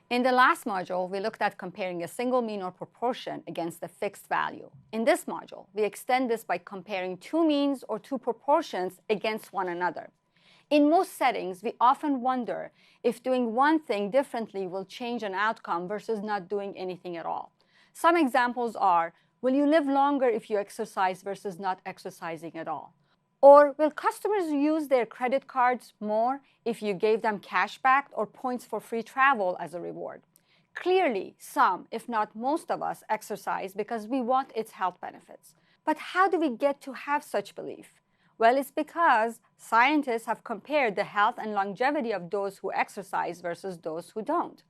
In the last module, we looked at comparing a single mean or proportion against a fixed value. In this module, we extend this by comparing two means or two proportions against one another. In most settings, we often wonder if doing one thing differently will change an outcome versus not doing anything at all. Some examples are, will you live longer if you exercise versus not exercising at all? Or will customers use their credit cards more if you gave them cash back or points for free travel as a reward? Clearly, some, if not most of us, exercise because we want its health benefits. But how do we get to have such belief? Well, it's because scientists have compared the health and longevity of those who exercise versus those who don't.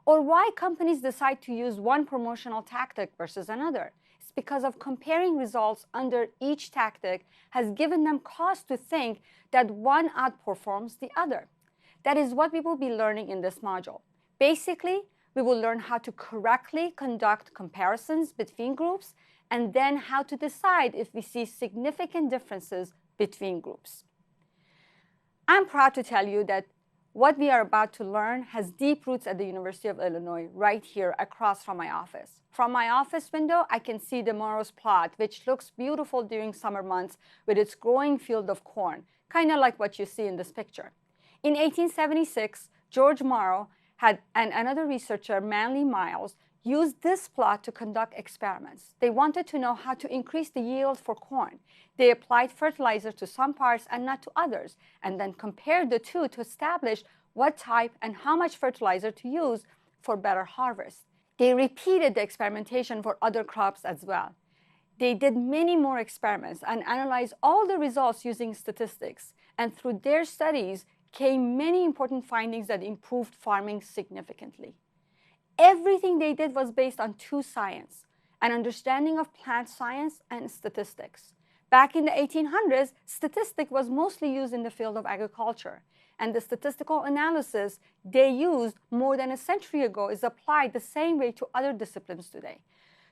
Or why companies decide to use one promotional tactic versus another. It's because of comparing results under each tactic has given them cause to think that one outperforms the other. That is what we will be learning in this module. Basically, we will learn how to correctly conduct comparisons between groups and then how to decide if we see significant differences between groups. I'm proud to tell you that what we are about to learn has deep roots at the University of Illinois, right here across from my office. From my office window, I can see the Morrow's plot, which looks beautiful during summer months with its growing field of corn, kind of like what you see in this picture. In 1876, George Morrow and another researcher, Manly Miles, used this plot to conduct experiments. They wanted to know how to increase the yield for corn. They applied fertilizer to some parts and not to others, and then compared the two to establish what type and how much fertilizer to use for better harvest. They repeated the experimentation for other crops as well. They did many more experiments and analyzed all the results using statistics, and through their studies came many important findings that improved farming significantly. Everything they did was based on two science, an understanding of plant science and statistics. Back in the 1800s, statistics was mostly used in the field of agriculture, and the statistical analysis they used more than a century ago is applied the same way to other disciplines today.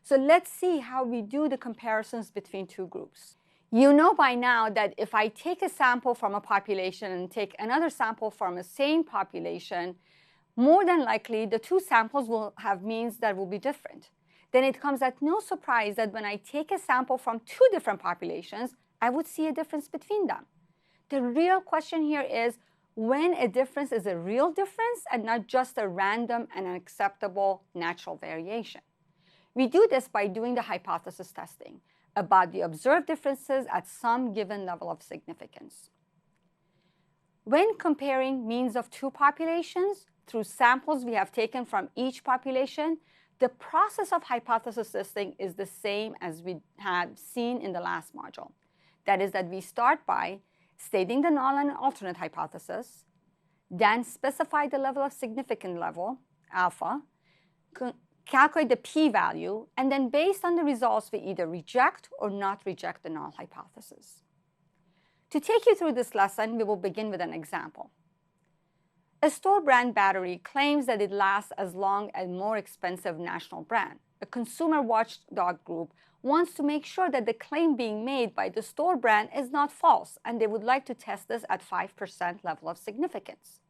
So let's see how we do the comparisons between two groups. You know by now that if I take a sample from a population and take another sample from the same population, more than likely, the two samples will have means that will be different. Then it comes at no surprise that when I take a sample from two different populations, I would see a difference between them. The real question here is when a difference is a real difference and not just a random and unacceptable natural variation. We do this by doing the hypothesis testing about the observed differences at some given level of significance. When comparing means of two populations, through samples we have taken from each population, the process of hypothesis testing is the same as we had seen in the last module. That is that we start by stating the null and alternate hypothesis, then specify the level of significance level, alpha, calculate the p-value, and then based on the results, we either reject or not reject the null hypothesis. To take you through this lesson, we will begin with an example. A store brand battery claims that it lasts as long as a more expensive national brand. A consumer watchdog group wants to make sure that the claim being made by the store brand is not false, and they would like to test this at 5% level of significance.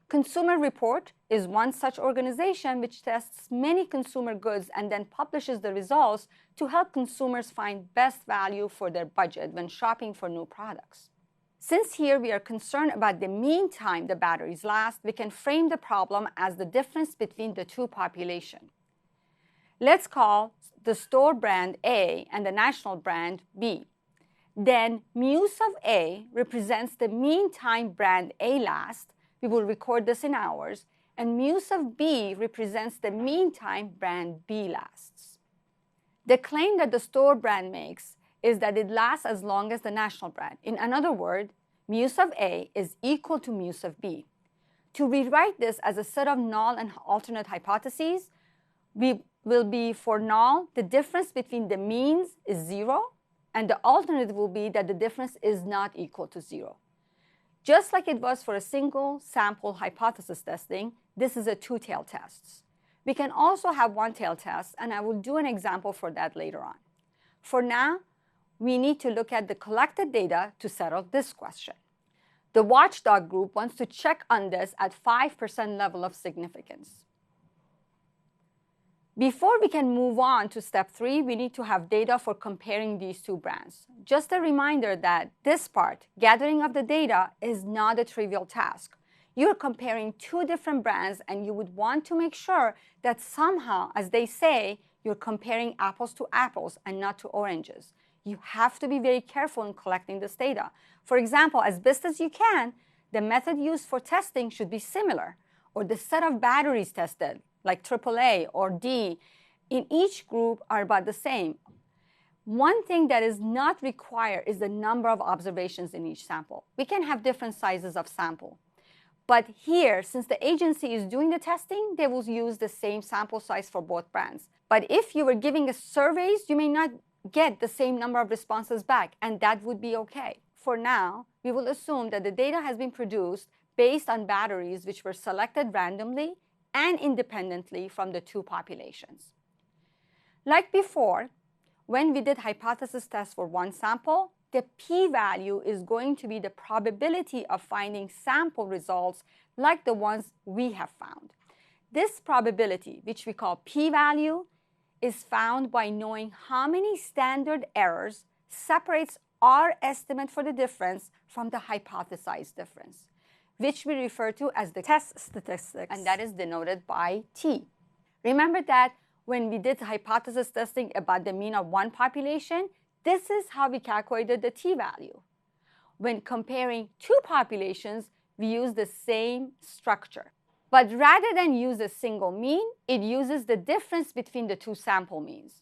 Consumer Report is one such organization which tests many consumer goods and then publishes the results to help consumers find best value for their budget when shopping for new products. Since here we are concerned about the mean time the batteries last, we can frame the problem as the difference between the two populations. Let's call the store brand A and the national brand B. Then mu sub A represents the mean time brand A lasts. We will record this in hours. And mu sub B represents the mean time brand B lasts. The claim that the store brand makes is that it lasts as long as the national brand. In another word, mu sub A is equal to mu sub B. To rewrite this as a set of null and alternate hypotheses, we will be for null, the difference between the means is 0, and the alternative will be that the difference is not equal to 0. Just like it was for a single sample hypothesis testing, this is a two-tailed test. We can also have one-tail test, and I will do an example for that later on. For now, we need to look at the collected data to settle this question. The watchdog group wants to check on this at 5% level of significance. Before we can move on to step 3, we need to have data for comparing these two brands. Just a reminder that this part, gathering of the data, is not a trivial task. You're comparing two different brands and you would want to make sure that somehow, as they say, you're comparing apples to apples and not to oranges. You have to be very careful in collecting this data. For example, as best as you can, the method used for testing should be similar, or the set of batteries tested, like AAA or D, in each group are about the same. One thing that is not required is the number of observations in each sample. We can have different sizes of sample. But here, since the agency is doing the testing, they will use the same sample size for both brands. But if you were giving us surveys, you may not get the same number of responses back, and that would be okay. For now, we will assume that the data has been produced based on batteries which were selected randomly and independently from the two populations. Like before, when we did hypothesis tests for one sample, the p-value is going to be the probability of finding sample results like the ones we have found. This probability, which we call p-value, is found by knowing how many standard errors separates our estimate for the difference from the hypothesized difference, which we refer to as the test statistics, and that is denoted by T. Remember that when we did hypothesis testing about the mean of one population, this is how we calculated the t-value. When comparing two populations, we use the same structure. But rather than use a single mean, it uses the difference between the two sample means.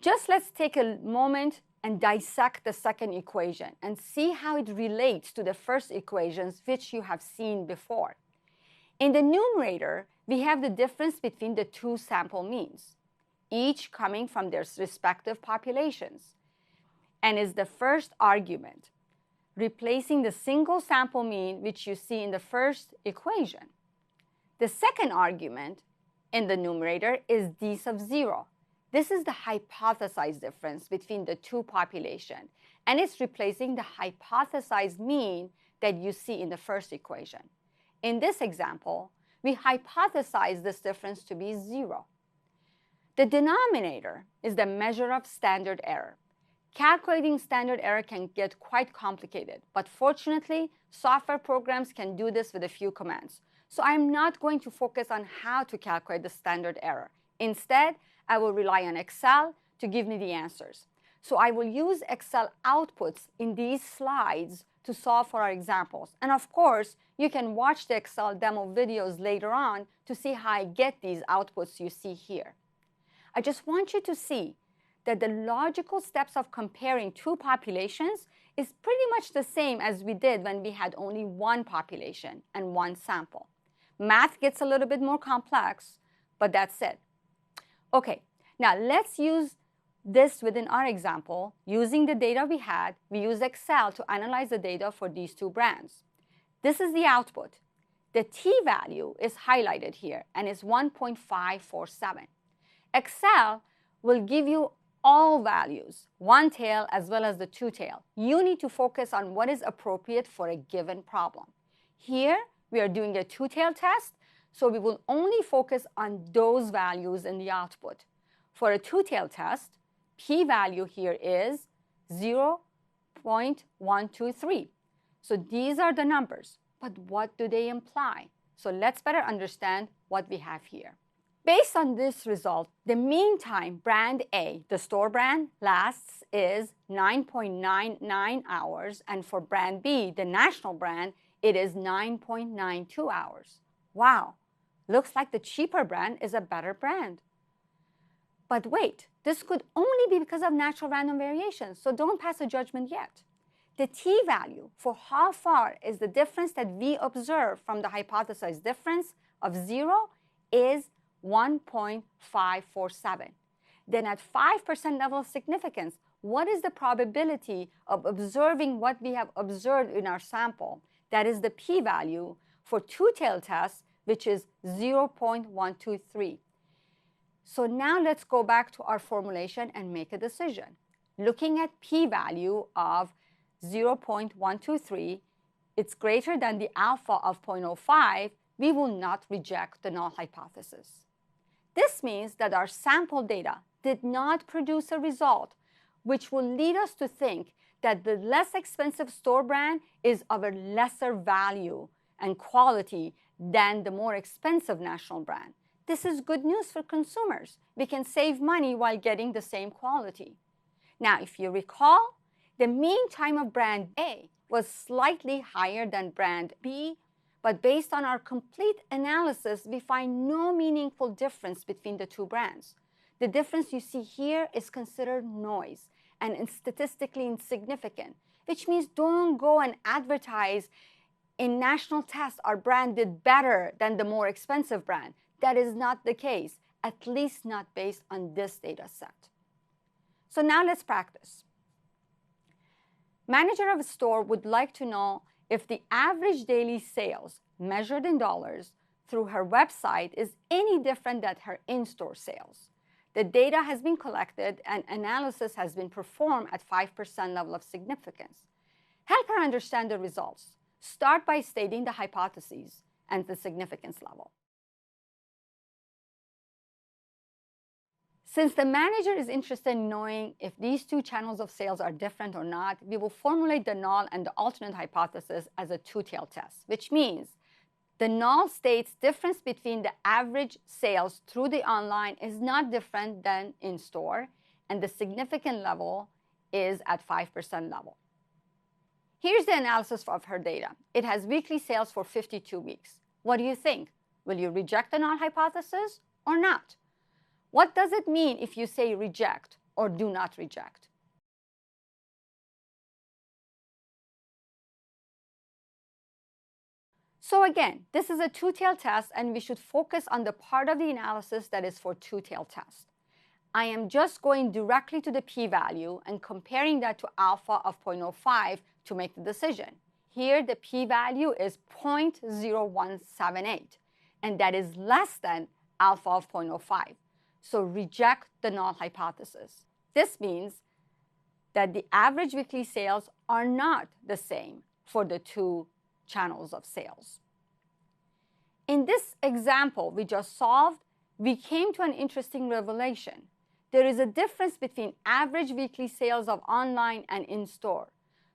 Just let's take a moment and dissect the second equation and see how it relates to the first equations which you have seen before. In the numerator, we have the difference between the two sample means, each coming from their respective populations, and is the first argument, replacing the single sample mean which you see in the first equation. The second argument in the numerator is d sub 0. This is the hypothesized difference between the two populations, and it's replacing the hypothesized mean that you see in the first equation. In this example, we hypothesize this difference to be 0. The denominator is the measure of standard error. Calculating standard error can get quite complicated, but fortunately, software programs can do this with a few commands. So I'm not going to focus on how to calculate the standard error. Instead, I will rely on Excel to give me the answers. So I will use Excel outputs in these slides to solve for our examples. And of course, you can watch the Excel demo videos later on to see how I get these outputs you see here. I just want you to see that the logical steps of comparing two populations is pretty much the same as we did when we had only one population and one sample. Math gets a little bit more complex, but that's it. Okay, now let's use this within our example. Using the data we had, we use Excel to analyze the data for these two brands. This is the output. The t-value is highlighted here and is 1.547. Excel will give you all values, one tail as well as the two tail. You need to focus on what is appropriate for a given problem. Here, we are doing a two-tail test, so we will only focus on those values in the output. For a two-tail test, p-value here is 0.123. So these are the numbers, but what do they imply? So let's better understand what we have here. Based on this result, the mean time brand A, the store brand, lasts is 9.99 hours, and for brand B, the national brand, it is 9.92 hours. Wow, looks like the cheaper brand is a better brand. But wait, this could only be because of natural random variation, so don't pass a judgment yet. The t-value for how far is the difference that we observe from the hypothesized difference of 0 is 1.547. Then at 5% level of significance, what is the probability of observing what we have observed in our sample? That is the p-value for two-tailed tests, which is 0.123. So now let's go back to our formulation and make a decision. Looking at p-value of 0.123, it's greater than the alpha of 0.05, we will not reject the null hypothesis. This means that our sample data did not produce a result which will lead us to think that the less expensive store brand is of a lesser value and quality than the more expensive national brand. This is good news for consumers. We can save money while getting the same quality. Now, if you recall, the mean time of brand A was slightly higher than brand B, but based on our complete analysis, we find no meaningful difference between the two brands. The difference you see here is considered noise and is statistically insignificant, which means don't go and advertise in national tests our brand did better than the more expensive brand. That is not the case, at least not based on this data set. So now let's practice. Manager of a store would like to know if the average daily sales measured in dollars through her website is any different than her in-store sales. The data has been collected and analysis has been performed at 5% level of significance. Help her understand the results. Start by stating the hypotheses and the significance level. Since the manager is interested in knowing if these two channels of sales are different or not, we will formulate the null and the alternate hypothesis as a two-tailed test, which means the null states difference between the average sales through the online is not different than in-store, and the significant level is at 5% level. Here's the analysis of her data. It has weekly sales for 52 weeks. What do you think? Will you reject the null hypothesis or not? What does it mean if you say reject or do not reject? So again, this is a two-tailed test, and we should focus on the part of the analysis that is for two-tailed test. I am just going directly to the p-value and comparing that to alpha of 0.05 to make the decision. Here, the p-value is 0.0178, and that is less than alpha of 0.05. So reject the null hypothesis. This means that the average weekly sales are not the same for the two channels of sales. In this example we just solved, we came to an interesting revelation. There is a difference between average weekly sales of online and in-store.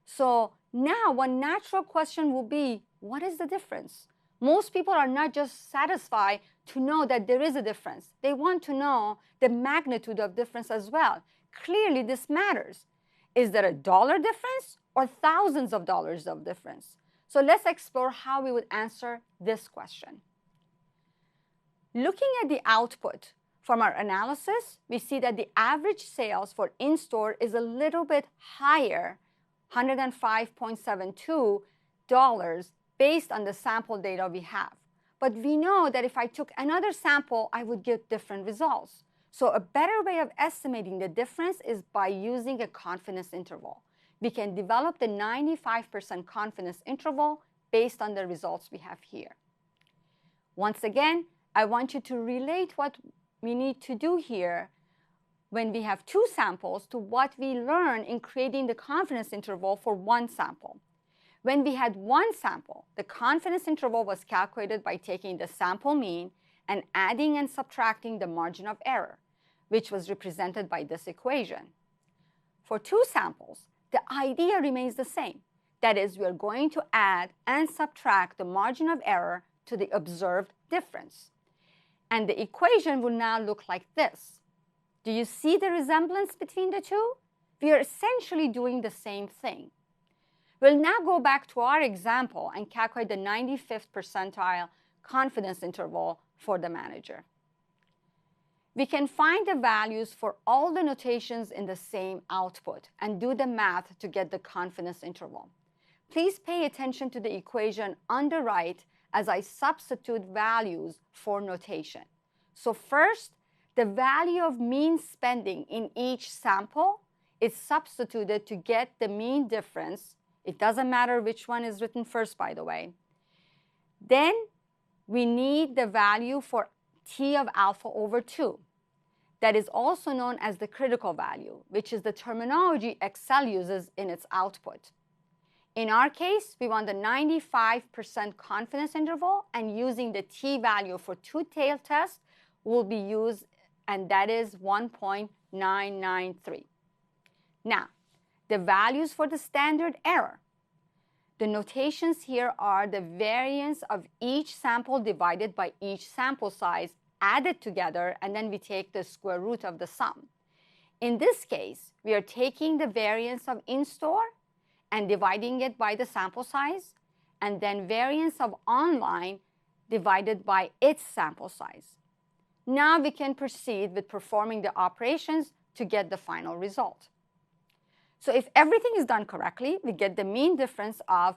So now one natural question will be, what is the difference? Most people are not just satisfied to know that there is a difference. They want to know the magnitude of difference as well. Clearly, this matters. Is there a dollar difference or thousands of dollars of difference? So let's explore how we would answer this question. Looking at the output from our analysis, we see that the average sales for in-store is a little bit higher, $105.72, based on the sample data we have. But we know that if I took another sample, I would get different results. So a better way of estimating the difference is by using a confidence interval. We can develop the 95% confidence interval based on the results we have here. Once again, I want you to relate what we need to do here when we have two samples to what we learn in creating the confidence interval for one sample. When we had one sample, the confidence interval was calculated by taking the sample mean and adding and subtracting the margin of error, which was represented by this equation. For two samples, the idea remains the same. That is, we are going to add and subtract the margin of error to the observed difference. And the equation will now look like this. Do you see the resemblance between the two? We are essentially doing the same thing. We'll now go back to our example and calculate the 95th percentile confidence interval for the manager. We can find the values for all the notations in the same output and do the math to get the confidence interval. Please pay attention to the equation on the right as I substitute values for notation. So first, the value of mean spending in each sample is substituted to get the mean difference. It doesn't matter which one is written first, by the way. Then we need the value for T of alpha over 2. That is also known as the critical value, which is the terminology Excel uses in its output. In our case, we want the 95% confidence interval, and using the T value for two-tailed test, will be used, and that is 1.993. Now, the values for the standard error. The notations here are the variance of each sample divided by each sample size added together, and then we take the square root of the sum. In this case, we are taking the variance of in-store and dividing it by the sample size, and then variance of online divided by its sample size. Now we can proceed with performing the operations to get the final result. So if everything is done correctly, we get the mean difference of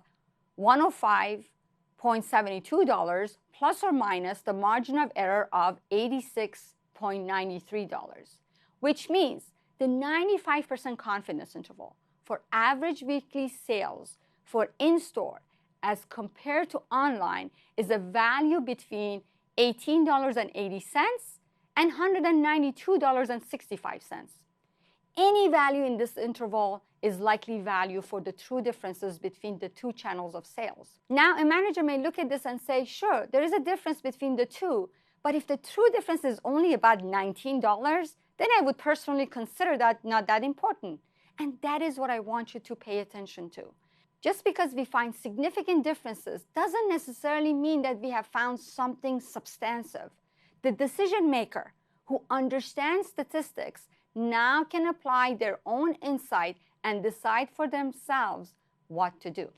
$105.72 plus or minus the margin of error of $86.93, which means the 95% confidence interval for average weekly sales for in-store as compared to online is a value between $18.80 and $192.65. Any value in this interval is likely value for the true differences between the two channels of sales. Now, a manager may look at this and say, sure, there is a difference between the two, but if the true difference is only about $19, then I would personally consider that not that important. And that is what I want you to pay attention to. Just because we find significant differences doesn't necessarily mean that we have found something substantive. The decision maker who understands statistics now can apply their own insight and decide for themselves what to do.